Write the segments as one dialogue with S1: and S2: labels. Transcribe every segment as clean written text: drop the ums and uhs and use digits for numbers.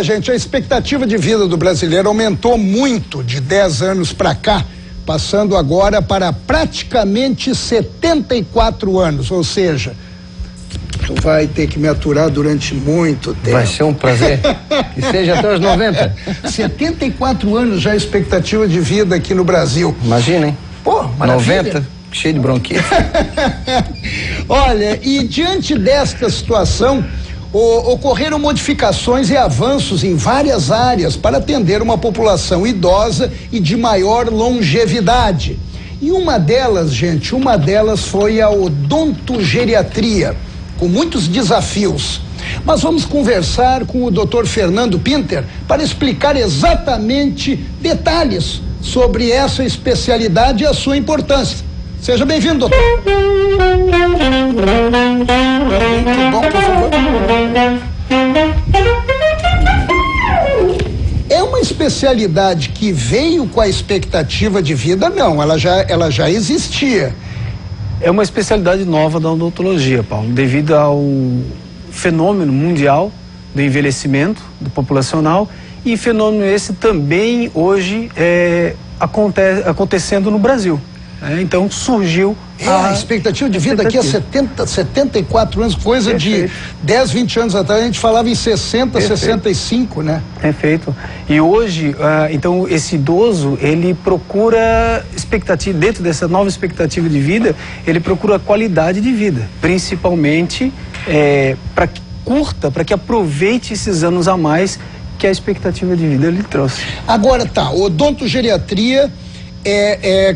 S1: gente, a expectativa de vida do brasileiro aumentou muito de 10 anos para cá, passando agora para praticamente 74 anos, ou seja, tu vai ter que me aturar durante muito tempo.
S2: Vai ser um prazer, que seja até os 90.
S1: 74 anos já a expectativa de vida aqui no Brasil.
S2: Imagina, hein?
S1: Pô, maravilha.
S2: 90, cheio de bronquite.
S1: Olha, e diante desta situação, ocorreram modificações e avanços em várias áreas para atender uma população idosa e de maior longevidade. E uma delas, gente, foi a odontogeriatria, com muitos desafios. Mas vamos conversar com o Dr. Fernando Pinter para explicar exatamente detalhes sobre essa especialidade e a sua importância. Seja bem-vindo, doutor. Bom, por favor. É uma especialidade que veio com a expectativa de vida? Não, ela já existia.
S3: É uma especialidade nova da odontologia, Paulo, devido ao fenômeno mundial do envelhecimento populacional, e fenômeno esse também hoje acontecendo no Brasil. Então surgiu
S1: a expectativa de vida aqui há 74 anos, coisa
S3: Perfeito.
S1: de 10, 20 anos atrás, a gente falava em 60, Perfeito. 65, né?
S3: Perfeito. E hoje, então, esse idoso, ele procura expectativa, dentro dessa nova expectativa de vida, ele procura qualidade de vida, principalmente para que aproveite esses anos a mais que a expectativa de vida lhe trouxe.
S1: Agora tá, odontogeriatria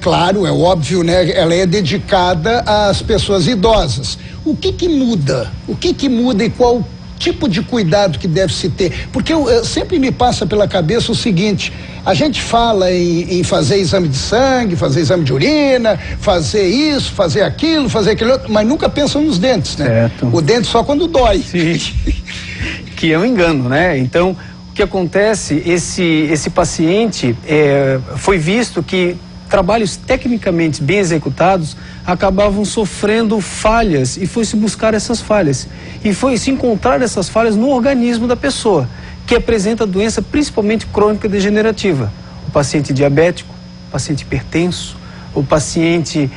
S1: claro, é óbvio, né? Ela é dedicada às pessoas idosas. O que muda? O que muda e qual tipo de cuidado que deve se ter? Porque sempre me passa pela cabeça o seguinte: a gente fala em fazer exame de sangue, fazer exame de urina, fazer isso, fazer aquilo outro, mas nunca pensa nos dentes, né?
S3: Certo.
S1: O dente só quando dói.
S3: Sim. Que é um engano, né? Então, o que acontece, esse paciente foi visto que trabalhos tecnicamente bem executados acabavam sofrendo falhas, e foi se buscar essas falhas. E foi se encontrar essas falhas no organismo da pessoa, que apresenta doença principalmente crônica degenerativa. O paciente diabético, o paciente hipertenso, o paciente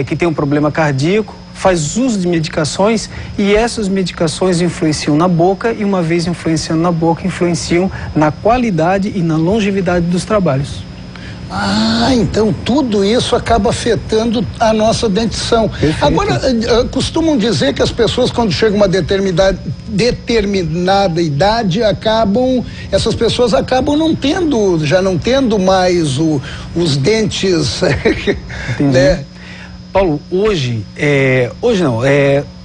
S3: que tem um problema cardíaco, faz uso de medicações, e essas medicações influenciam na boca, e uma vez influenciando na boca, influenciam na qualidade e na longevidade dos trabalhos.
S1: Ah, então tudo isso acaba afetando a nossa dentição.
S3: Perfeito.
S1: Agora, costumam dizer que as pessoas, quando chegam a uma determinada idade, essas pessoas acabam já não tendo mais os dentes.
S3: Entendi.
S1: Né?
S3: Paulo, hoje não,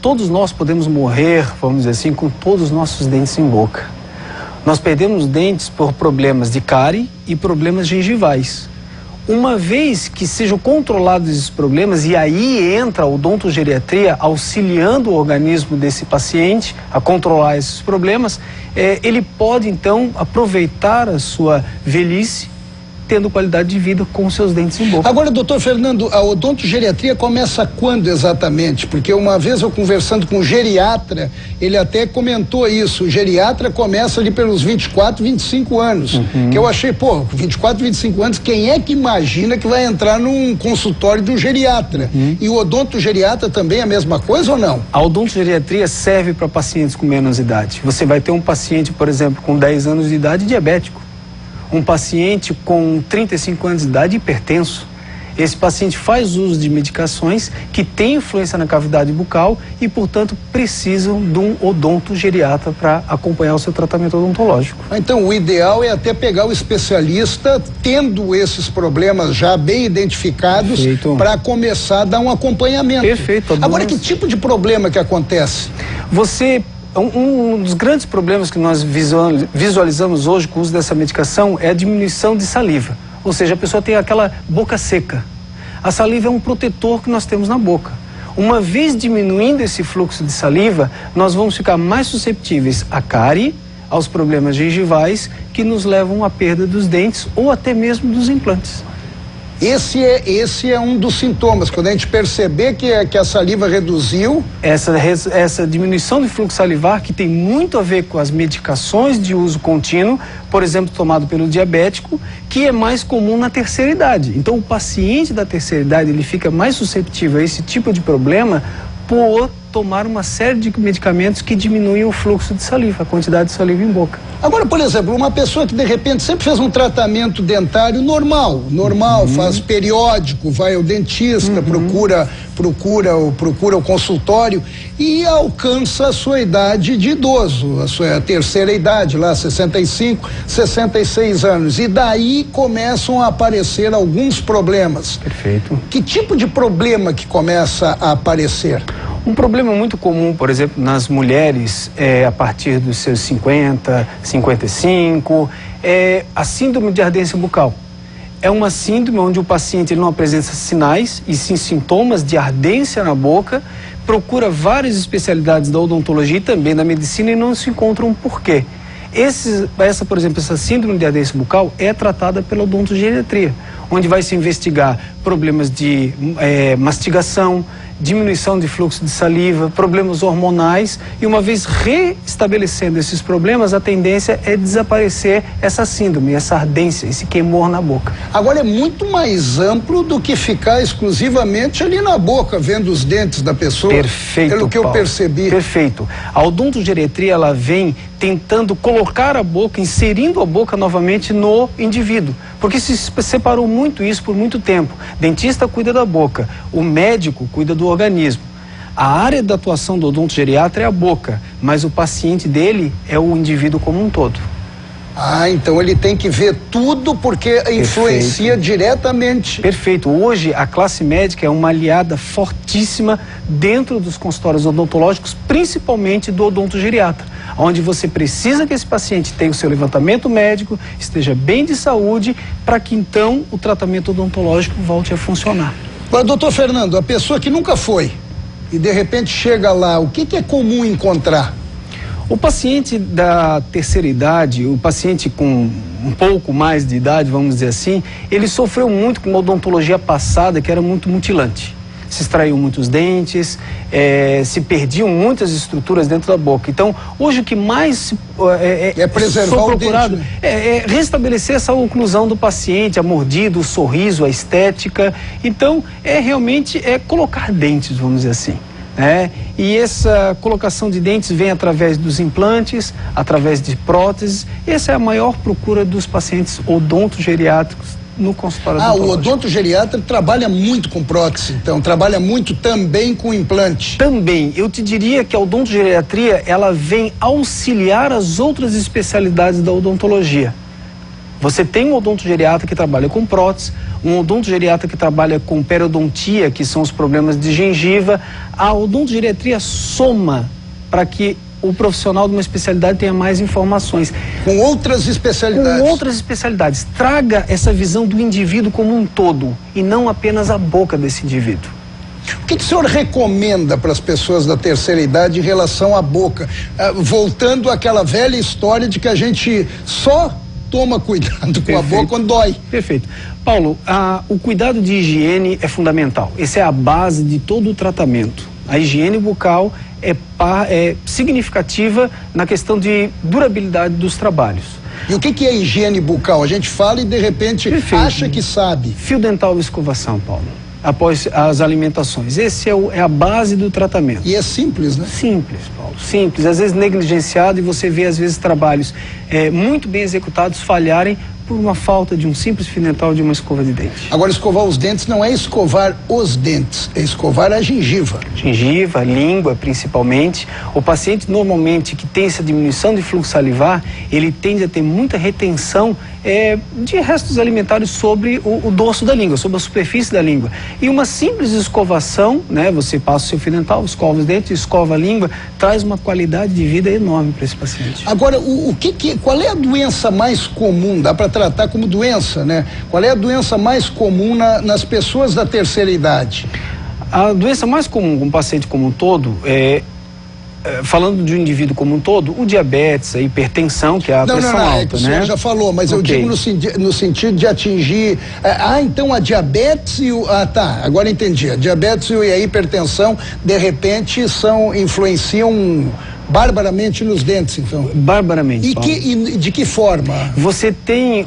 S3: todos nós podemos morrer, vamos dizer assim, com todos os nossos dentes em boca. Nós perdemos dentes por problemas de cárie e problemas gengivais. Uma vez que sejam controlados esses problemas, e aí entra a odontogeriatria auxiliando o organismo desse paciente a controlar esses problemas, ele pode então aproveitar a sua velhice tendo qualidade de vida com seus dentes em boca.
S1: Agora, doutor Fernando, a odontogeriatria começa quando exatamente? Porque uma vez eu conversando com um geriatra, ele até comentou isso, o geriatra começa ali pelos 24, 25 anos, que eu achei, 24, 25 anos, quem é que imagina que vai entrar num consultório de um geriatra? E o odontogeriatra também é a mesma coisa ou não?
S3: A odontogeriatria serve para pacientes com menos idade. Você vai ter um paciente, por exemplo, com 10 anos de idade, diabético. Um paciente com 35 anos de idade, hipertenso. Esse paciente faz uso de medicações que têm influência na cavidade bucal e, portanto, precisam de um odontogeriatra para acompanhar o seu tratamento odontológico.
S1: Então, o ideal é até pegar o especialista tendo esses problemas já bem identificados para começar a dar um acompanhamento.
S3: Perfeito.
S1: Agora, que tipo de problema que acontece?
S3: Um dos grandes problemas que nós visualizamos hoje com o uso dessa medicação é a diminuição de saliva. Ou seja, a pessoa tem aquela boca seca. A saliva é um protetor que nós temos na boca. Uma vez diminuindo esse fluxo de saliva, nós vamos ficar mais susceptíveis à cárie, aos problemas gengivais, que nos levam à perda dos dentes ou até mesmo dos implantes.
S1: Esse é um dos sintomas. Quando a gente perceber que a saliva reduziu...
S3: Essa diminuição de fluxo salivar, que tem muito a ver com as medicações de uso contínuo, por exemplo, tomado pelo diabético, que é mais comum na terceira idade. Então, o paciente da terceira idade, ele fica mais susceptível a esse tipo de problema por tomar uma série de medicamentos que diminuem o fluxo de saliva, a quantidade de saliva em boca.
S1: Agora, por exemplo, uma pessoa que de repente sempre fez um tratamento dentário normal, faz periódico, vai ao dentista, procura o consultório e alcança a sua idade de idoso, a sua terceira idade, lá 65, 66 anos. E daí começam a aparecer alguns problemas.
S3: Perfeito.
S1: Que tipo de problema que começa a aparecer?
S3: Um problema muito comum, por exemplo, nas mulheres, a partir dos seus 50, 55, é a síndrome de ardência bucal. É uma síndrome onde o paciente não apresenta sinais e sim sintomas de ardência na boca, procura várias especialidades da odontologia e também da medicina e não se encontra um porquê. Por exemplo, essa síndrome de ardência bucal é tratada pela odontogeriatria, onde vai se investigar problemas de mastigação, diminuição de fluxo de saliva, problemas hormonais, e uma vez restabelecendo esses problemas, a tendência é desaparecer essa síndrome, essa ardência, esse queimor na boca.
S1: Agora é muito mais amplo do que ficar exclusivamente ali na boca, vendo os dentes da pessoa.
S3: Perfeito,
S1: pelo que
S3: Paulo,
S1: eu percebi.
S3: Perfeito. A odontogeriatria, ela vem tentando colocar a boca, inserindo a boca novamente no indivíduo, porque se separou muito isso por muito tempo. Dentista cuida da boca, o médico cuida do organismo. A área da atuação do odontogeriatra é a boca, mas o paciente dele é o indivíduo como um todo.
S1: Ah, então ele tem que ver tudo porque influencia diretamente.
S3: Perfeito. Hoje a classe médica é uma aliada fortíssima dentro dos consultórios odontológicos, principalmente do odontogeriatra, onde você precisa que esse paciente tenha o seu levantamento médico, esteja bem de saúde, para que então o tratamento odontológico volte a funcionar.
S1: Agora, doutor Fernando, a pessoa que nunca foi e de repente chega lá, o que é comum encontrar?
S3: O paciente da terceira idade, o paciente com um pouco mais de idade, vamos dizer assim, ele sofreu muito com uma odontologia passada que era muito mutilante. Se extraiu muitos dentes, se perdiam muitas estruturas dentro da boca. Então, hoje o que mais
S1: é preservar
S3: procurado
S1: o dente, né?
S3: é restabelecer essa oclusão do paciente, a mordida, o sorriso, a estética. Então, realmente colocar dentes, vamos dizer assim. E essa colocação de dentes vem através dos implantes, através de próteses. Essa é a maior procura dos pacientes odontogeriátricos no consultório odontológico.
S1: O odontogeriatra trabalha muito com prótese, então, trabalha muito também com implante.
S3: Também, eu te diria que a odontogeriatria, ela vem auxiliar as outras especialidades da odontologia. Você tem um odontogeriatra que trabalha com prótese, um odontogeriatra que trabalha com periodontia, que são os problemas de gengiva. A odontogeriatria soma para que o profissional de uma especialidade tenha mais informações.
S1: Com outras especialidades.
S3: Com outras especialidades. Traga essa visão do indivíduo como um todo e não apenas a boca desse indivíduo.
S1: O que o senhor recomenda para as pessoas da terceira idade em relação à boca? Voltando àquela velha história de que a gente só toma cuidado com a boca quando dói.
S3: Perfeito. Paulo, o cuidado de higiene é fundamental. Essa é a base de todo o tratamento. A higiene bucal é significativa na questão de durabilidade dos trabalhos.
S1: E o que é higiene bucal? A gente fala e de repente acha que sabe.
S3: Fio dental e escovação, Paulo, após as alimentações. Esse é a base do tratamento.
S1: E é simples, né?
S3: Simples, Paulo, simples. Às vezes negligenciado, e você vê às vezes trabalhos muito bem executados falharem por uma falta de um simples fio dental, de uma escova de dente.
S1: Agora, escovar os dentes não é escovar os dentes, é escovar a gengiva.
S3: Gengiva, língua principalmente. O paciente normalmente que tem essa diminuição de fluxo salivar, ele tende a ter muita retenção de restos alimentares sobre o dorso da língua, sobre a superfície da língua. E uma simples escovação, você passa o seu fio dental, escova os dentes, escova a língua, traz uma qualidade de vida enorme para esse paciente.
S1: Agora, qual é a doença mais comum? Dá para tratar como doença, né? Qual é a doença mais comum nas pessoas da terceira idade?
S3: A doença mais comum com o paciente como um todo falando de um indivíduo como um todo, o diabetes, a hipertensão, que é a pressão alta,
S1: o senhor já falou, mas eu digo no sentido de atingir... então a diabetes e o... agora entendi. A diabetes e a hipertensão, de repente, influenciam barbaramente nos dentes, então.
S3: Barbaramente.
S1: E de que forma?
S3: Você tem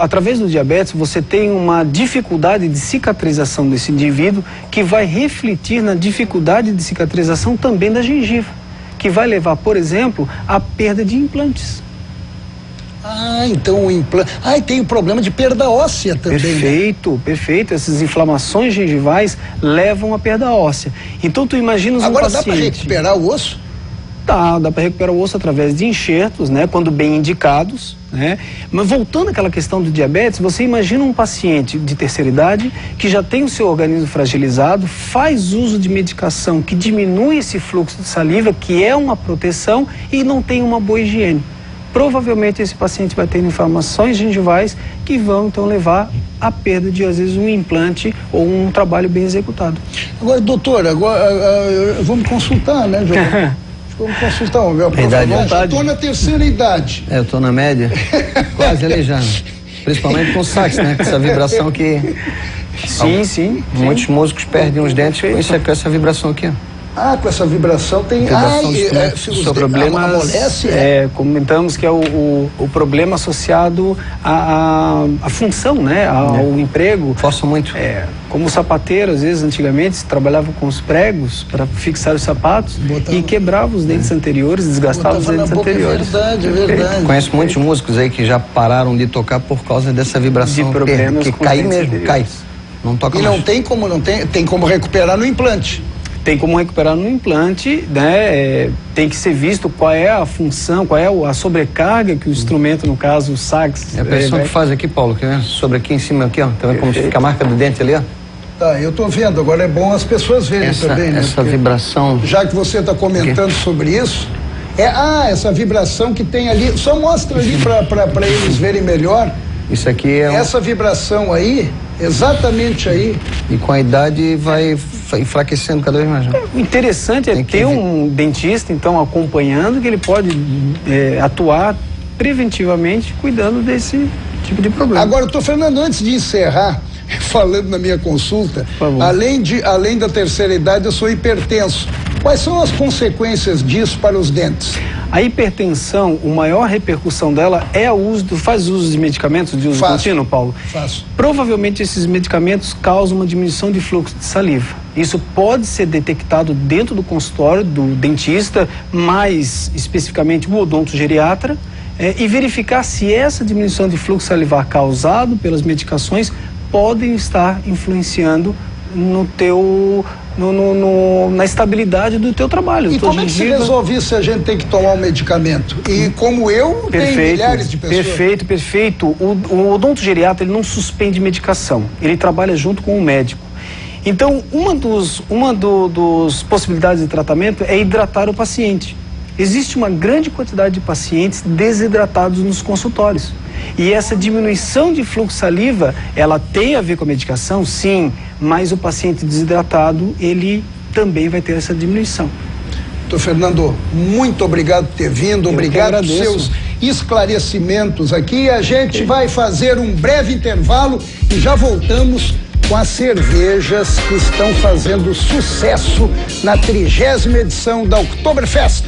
S3: através do diabetes, você tem uma dificuldade de cicatrização desse indivíduo que vai refletir na dificuldade de cicatrização também da gengiva, que vai levar, por exemplo, à perda de implantes.
S1: Então o implante... e tem o problema de perda óssea também.
S3: Perfeito, né? Perfeito. Essas inflamações gengivais levam à perda óssea. Então tu imaginas um paciente...
S1: Agora dá para recuperar o osso?
S3: Dá para recuperar o osso através de enxertos, né, quando bem indicados, né? Mas voltando àquela questão do diabetes, você imagina um paciente de terceira idade que já tem o seu organismo fragilizado, faz uso de medicação que diminui esse fluxo de saliva, que é uma proteção, e não tem uma boa higiene. Provavelmente esse paciente vai ter inflamações gengivais que vão então levar à perda de, às vezes, um implante ou um trabalho bem executado.
S1: Agora, doutor, vamos consultar, né, João? Vamos consultar o meu
S2: professor.
S1: Estou na terceira idade.
S2: Eu estou na média, quase ali já. Principalmente com o sax, né? Com essa vibração que...
S3: Sim.
S2: Muitos músicos perdem os dentes com essa vibração aqui.
S1: Com essa vibração tem...
S2: o seu problema
S1: amolece,
S3: comentamos que é o problema associado à função, né? Ao emprego.
S2: Força muito.
S3: Como sapateiro, às vezes, antigamente, se trabalhava com os pregos para fixar os sapatos e quebrava os dentes anteriores, desgastava os dentes anteriores.
S1: É verdade.
S2: Conheço muitos músicos aí que já pararam de tocar por causa dessa vibração.
S3: De problemas
S2: que cai mesmo, cai. Não toca mais.
S1: E tem como recuperar no implante.
S3: Tem como recuperar no implante, né? Tem que ser visto qual é a função, qual é a sobrecarga que o instrumento, no caso o sax...
S2: É a pressão que faz aqui, Paulo, que é sobre aqui em cima, aqui, ó. Também como fica a marca do dente ali, ó.
S1: Eu tô vendo, agora é bom as pessoas verem também, né?
S2: Essa vibração...
S1: Já que você está comentando sobre isso, essa vibração que tem ali, só mostra ali para eles verem melhor.
S2: Isso aqui é...
S1: Essa vibração aí, exatamente aí.
S2: E com a idade vai enfraquecendo cada vez mais. Né?
S3: O interessante é ter um dentista, então, acompanhando, que ele pode atuar preventivamente, cuidando desse tipo de problema.
S1: Agora, Fernando, antes de encerrar, falando na minha consulta, além da terceira idade, eu sou hipertenso. Quais são as consequências disso para os dentes?
S3: A hipertensão, a maior repercussão dela é faz uso de medicamentos de uso contínuo, Paulo?
S1: Faço.
S3: Provavelmente esses medicamentos causam uma diminuição de fluxo de saliva. Isso pode ser detectado dentro do consultório do dentista, mais especificamente o odontogeriatra, e verificar se essa diminuição de fluxo salivar causado pelas medicações podem estar influenciando na estabilidade do teu trabalho.
S1: E como é que se resolve isso se a gente tem que tomar um medicamento? E como tem milhares de pessoas.
S3: Perfeito. O odontogeriatra, ele não suspende medicação, ele trabalha junto com o médico. Então, uma dos possibilidades de tratamento é hidratar o paciente. Existe uma grande quantidade de pacientes desidratados nos consultórios. E essa diminuição de fluxo de saliva, ela tem a ver com a medicação, sim, mas o paciente desidratado, ele também vai ter essa diminuição.
S1: Doutor Fernando, muito obrigado por ter vindo, obrigado por seus esclarecimentos aqui. A gente vai fazer um breve intervalo e já voltamos com as cervejas que estão fazendo sucesso na 30ª edição da Oktoberfest.